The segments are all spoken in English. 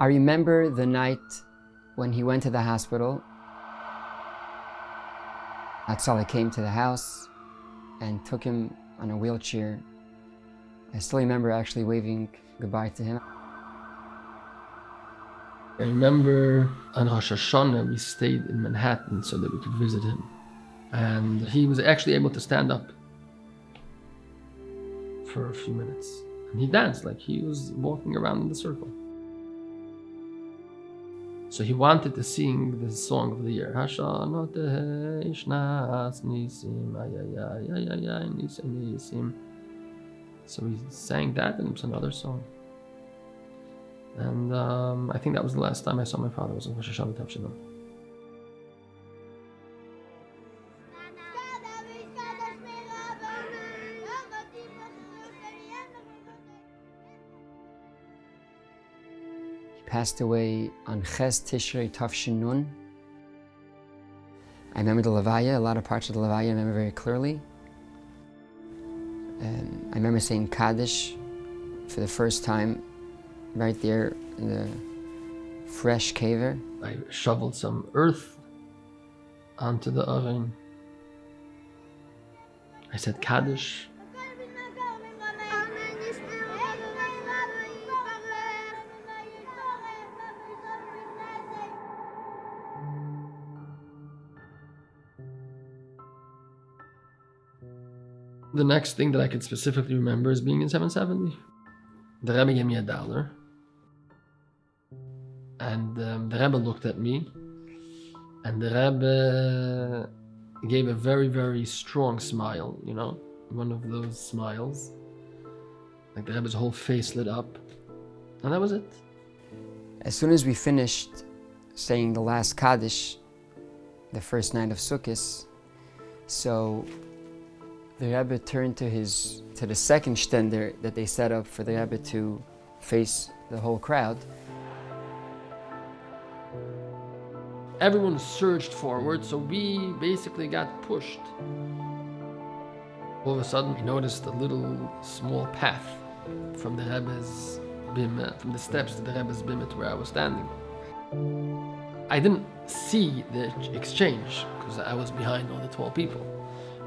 I remember the night when he went to the hospital. Atzala came to the house and took him on a wheelchair. I still remember actually waving goodbye to him. I remember on Rosh Hashanah we stayed in Manhattan so that we could visit him. And he was actually able to stand up for a few minutes. And he danced like he was walking around in the circle. So he wanted to sing the song of the year. So he sang that, and it was another song. And I think that was the last time I saw my father, was on Rosh Hashanah Tavshinah. Passed away on Ches Tishrei Tavshin Nun. I remember the Levaya, a lot of parts of the Levaya I remember very clearly. I remember saying Kaddish for the first time right there in the fresh caver. I shoveled some earth onto the oven. I said Kaddish. The next thing that I could specifically remember is being in 770. The Rebbe gave me $1. And the Rebbe looked at me. And the Rebbe gave a very, very strong smile, you know? One of those smiles. Like the Rebbe's whole face lit up. And that was it. As soon as we finished saying the last Kaddish, the first night of Sukkot, so the Rebbe turned to the second stender that they set up for the Rebbe to face the whole crowd. Everyone surged forward, so we basically got pushed. All of a sudden, we noticed a little small path from the Rebbe's bima, from the steps to the Rebbe's bima to where I was standing. I didn't see the exchange because I was behind all the tall people.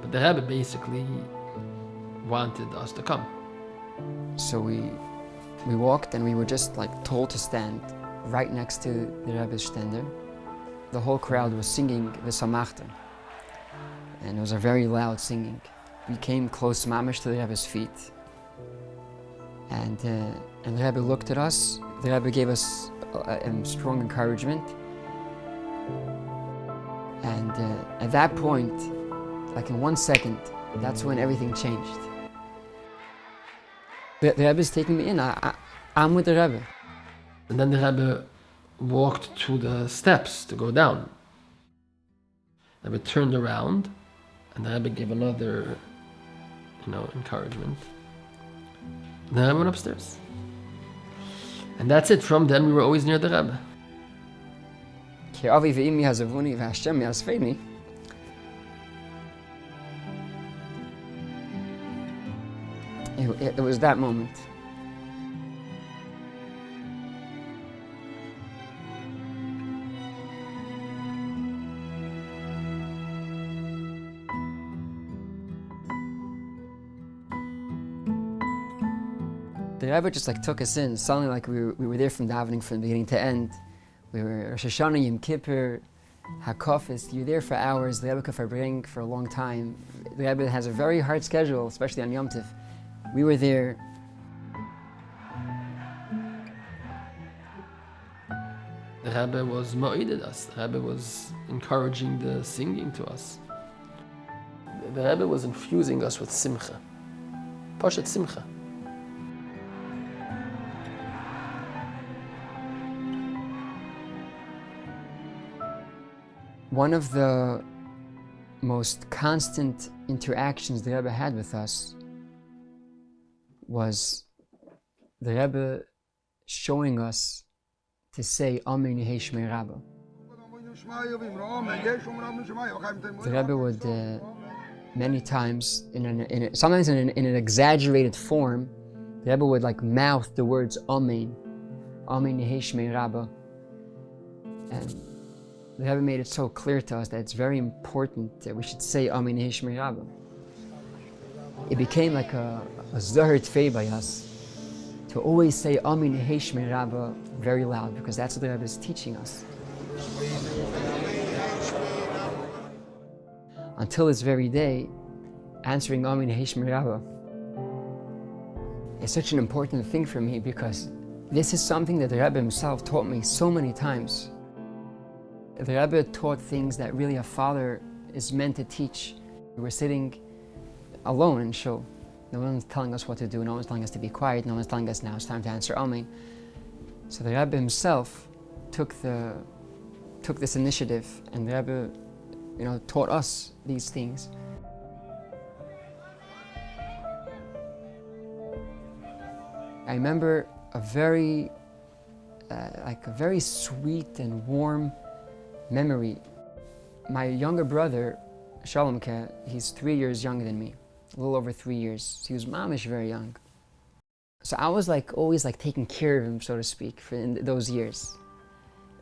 But the Rebbe basically wanted us to come. So we walked and we were just like told to stand right next to the Rebbe's stender. The whole crowd was singing the Samachta. And it was a very loud singing. We came close mamish to the Rebbe's feet. And the Rebbe looked at us. The Rebbe gave us strong encouragement. And at that point, like in 1 second, that's when everything changed. The Rebbe's taking me in. I'm with the Rebbe. And then the Rebbe walked to the steps to go down. The Rebbe turned around, and the Rebbe gave another, encouragement. And the Rebbe went upstairs. And that's it. From then, we were always near the Rebbe. Ki avi ve'imi hazavuni ve'Hashem yasfeini. It was that moment. The Rebbe just took us in, suddenly we were there from davening from beginning to end. We were Rosh Hashanah, Yom Kippur, Hakofis. You're there for hours. The Rebbe could bring for a long time. The Rebbe has a very hard schedule, especially on Yom Tov. We were there. The Rebbe was ma'ided us. The Rebbe was encouraging the singing to us. The Rebbe was infusing us with simcha. Pashat simcha. One of the most constant interactions the Rebbe had with us was the Rebbe showing us to say Amen Yehei Shmei Rabba. The Rebbe would many times, sometimes in an exaggerated form, the Rebbe would mouth the words Amen Amen Yehi Shmei Rabba. And the Rebbe made it so clear to us that it's very important that we should say Amen Yehi Shmei Rabba. It became like a Zohar Tfei by us to always say Amen Yehi Shmei Rabba very loud, because that's what the Rebbe is teaching us. Until this very day, answering Amen Yehi Shmei Rabba is such an important thing for me, because this is something that the Rebbe himself taught me so many times. The Rebbe taught things that really a father is meant to teach. We're sitting alone in shul. No one's telling us what to do, no one's telling us to be quiet, no one's telling us now it's time to answer Amen. So the Rebbe himself took this initiative, and the Rebbe taught us these things. I remember a very sweet and warm memory. My younger brother, Shalomke, he's 3 years younger than me, a little over 3 years. So he was mamish very young. So I was always taking care of him, so to speak, in those years.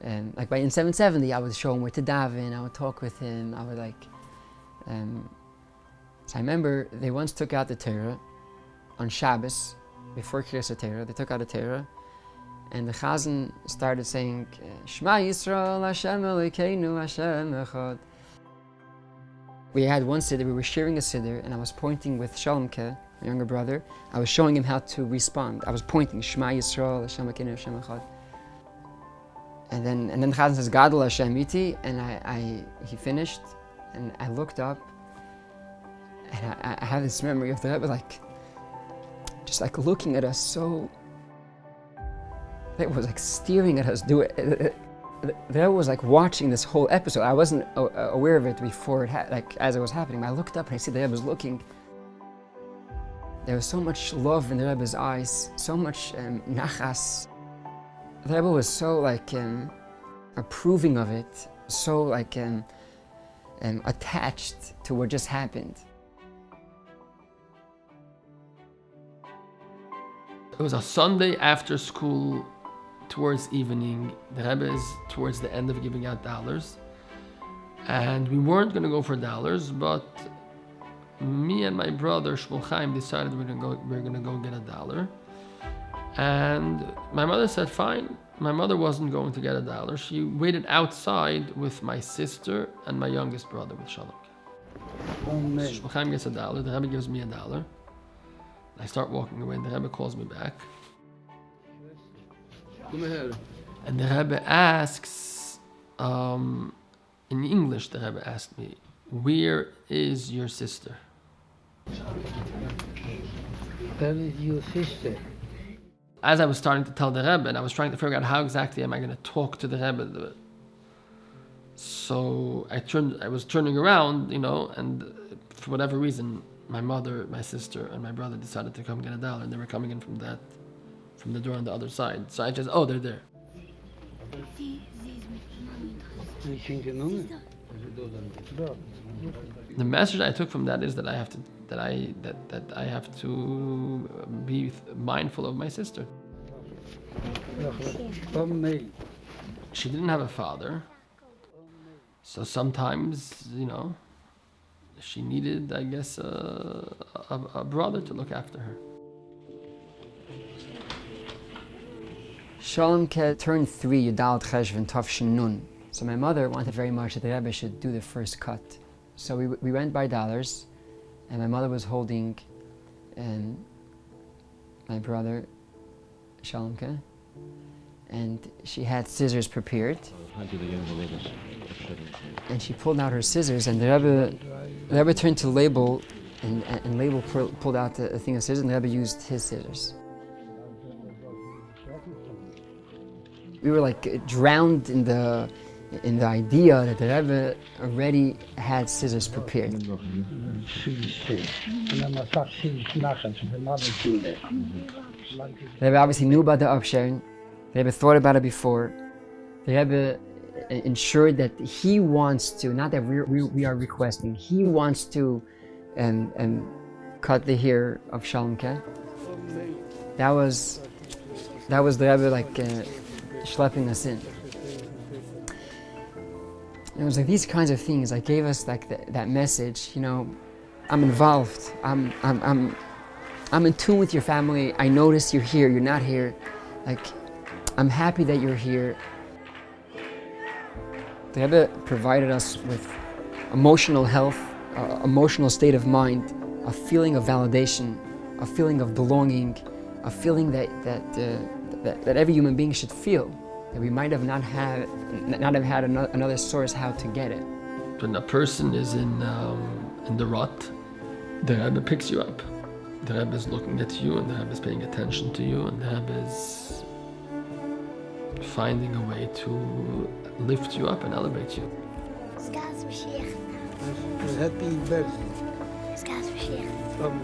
In 770, I would show him where to daven, I would talk with him, I would so I remember they once took out the Torah on Shabbos, before Kriyas Torah. They took out the Torah, and the Chazan started saying, Shema Yisrael, Hashem Elokeinu, Hashem Echad. We had one siddur, we were sharing a siddur, and I was pointing with Shalomke, my younger brother. I was showing him how to respond. I was pointing, Shema Yisrael, Hashem Elokeinu, Hashem Echad. And then the Chazan says, Gadol Hashem Iti, and he finished, and I looked up, and I have this memory of the Rebbe just looking at us, so it was staring at us do it. The Rebbe was watching this whole episode. I wasn't aware of it before it as it was happening. I looked up and I see the Rebbe was looking. There was so much love in the Rebbe's eyes, so much nachas. The Rebbe was so approving of it, so attached to what just happened. It was a Sunday after school, towards evening. The Rebbe is towards the end of giving out dollars. And we weren't going to go for dollars, but me and my brother, Shmuel Chaim, decided we're going to go get $1. And my mother said, fine. My mother wasn't going to get $1. She waited outside with my sister and my youngest brother, with Shalom. Shmuel Chaim gets $1. The Rebbe gives me $1. I start walking away, and the Rebbe calls me back. And the Rebbe asks, in English, the Rebbe asked me, where is your sister? Where is your sister? As I was starting to tell the Rebbe, and I was trying to figure out how exactly am I going to talk to the Rebbe. So I was turning around, and for whatever reason, my mother, my sister, and my brother decided to come get $1, and they were coming in from the door on the other side. So I just, they're there. The message I took from that is that I have to be mindful of my sister. She didn't have a father, so sometimes, she needed, I guess, a brother to look after her. Shalomke turned 3, Yudal Cheshvan Tavshin Nun. So my mother wanted very much that the Rebbe should do the first cut. So we went by dollars, and my mother was holding my brother, Shalomke, and she had scissors prepared. And she pulled out her scissors, and the Rebbe turned to label, and label pulled out a thing of scissors, and the Rebbe used his scissors. We were drowned in the idea that the Rebbe already had scissors prepared. The Rebbe obviously knew about the upsharing. The Rebbe thought about it before. The Rebbe ensured that he wants to, not that we are requesting, he wants to cut the hair of Shalomke. That was the Rebbe schlepping us in. And it was like these kinds of things like gave us like that message, you know, I'm involved, I'm in tune with your family, I notice you're here, you're not here, like I'm happy that you're here. The Rebbe provided us with emotional health, emotional state of mind, a feeling of validation, a feeling of belonging, a feeling that every human being should feel, that we might have not have had another source how to get it. When a person is in the rut, the Rebbe picks you up. The Rebbe is looking at you, and the Rebbe is paying attention to you, and the Rebbe is finding a way to lift you up and elevate you. Happy birthday. Scharf. From